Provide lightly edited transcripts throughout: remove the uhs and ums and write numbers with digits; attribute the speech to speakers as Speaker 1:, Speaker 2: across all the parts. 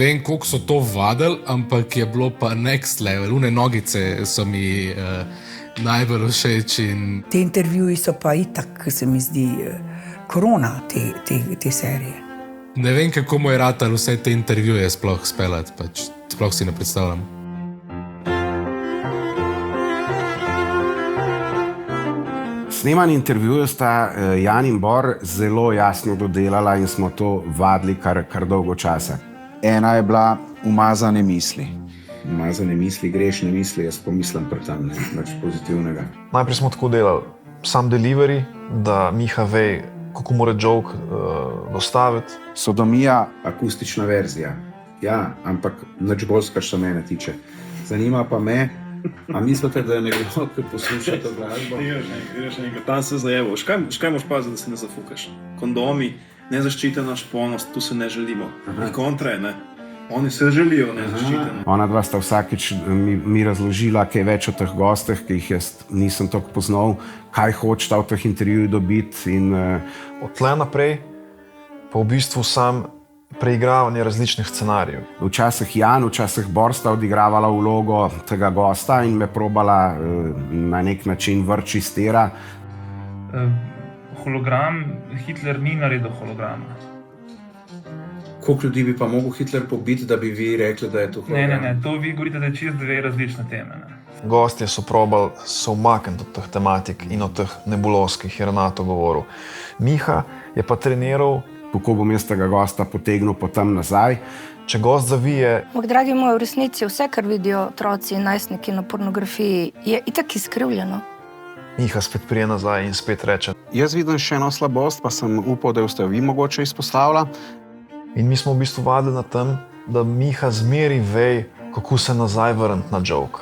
Speaker 1: vem, koliko so to vadili, ampak je bilo pa next level. Une nogice so mi najbolj všeč.
Speaker 2: Te intervjuji so pa itak, se mi zdi, korona te serije.
Speaker 1: Ne vem, kako mu je ratalo vse te intervjuje sploh speljati, pač sploh si ne predstavljam.
Speaker 3: Snemanje intervjujev sta Jan in Bor zelo jasno dodelala in smo to vadili kar dolgo časa.
Speaker 4: Ena je bila umazane misli.
Speaker 3: Umazane misli, grešne misli, jaz pomislim pri tam, nič pozitivnega.
Speaker 5: Najprej smo tako delali, sam delivery, da Miha ve, kako mora joke dostaviti.
Speaker 4: Sodomija.
Speaker 3: Akustična verzija. Ja, ampak nič bolj, kar se mene tiče. Zanima pa me, a mislite, da je nekdo, ki posluša to glasbo?
Speaker 6: Ideš nekaj, tam se zajevo. Škaj moraš paziti, da se ne zafukaš? Kondomi, nezaščitena špolnost, tu se ne želimo. Ni kontra je, ne? Oni se želijo nezaščiteno.
Speaker 3: Ona dva sta vsakič mi razložila kaj več o teh gostih, ki jih jaz nisem toliko poznal, kaj hočeta v teh intervjujih dobiti.
Speaker 5: Od tle naprej pa v bistvu sam preigravanje različnih scenarijev.
Speaker 3: Včasih Jan, včasih Bor sta odigravala vlogo tega gosta in me probala na nek način vrči iz tira.
Speaker 7: Hologram, Hitler ni naredil holograma.
Speaker 3: Koliko ljudi bi pa mogel Hitler pobiti, da bi vi rekli, da je to hologram?
Speaker 7: Ne, to vi govorite, da je čist dve različne teme.
Speaker 5: Gostje so probali se umakniti od teh tematik in od teh nebuloz, ki jih je Renato govoril. Miha je pa treniral,
Speaker 3: kako bom jaz tega gosta potegnil potem nazaj.
Speaker 5: Če gost zavije...
Speaker 8: Dragi moji, v resnici vse, kar vidijo otroci in najstniki na pornografiji, je itak izkrivljeno.
Speaker 5: Miha spet prije nazaj in spet reče.
Speaker 4: Jaz vidim še eno slabost, pa sem upal, da jo vi mogoče izpostavila.
Speaker 5: In mi smo v bistvu vadili na tem, da Miha zmeri ve, kako se nazaj vrniti na joke.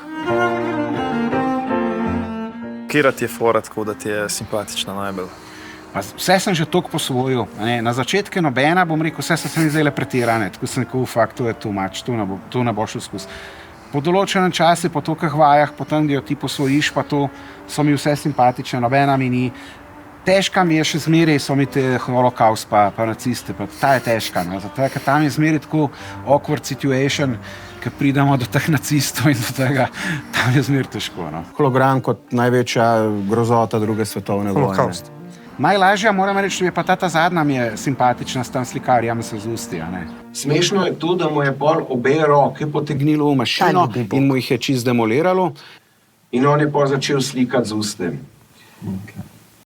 Speaker 6: Kera ti je fora tako, da ti je simpatična najbolj?
Speaker 3: Vse sem že toliko posvojil. Na začetku nobena, bom rekel, vse so se mi zdajle pretirane. Tako sem rekel, to je too much, to ne bo šel skozi. Po določenem času, po tolikih vajah, potem, da jo ti posvojiš, pa to so mi vse simpatične, nobena mi ni. Težka mi je še zmeraj, so mi te holokaust pa naciste, pa ta je težka. Zato je, ker tam je zmeraj tako awkward situation, ker pridemo do teh nacistov in do tega, tam je zmeraj težko.
Speaker 4: Hologram kot največja grozota druge svetovne vojne.
Speaker 3: Holokaust. Najlažja, moram reči, je pa ta zadnja mi je simpatična s tam slikarjem se z usti.
Speaker 4: Smešno je to, da mu je pol obe roke potegnilo v mašino in mu jih je čist demoliralo in on je pol začel slikati z ustem. Okay.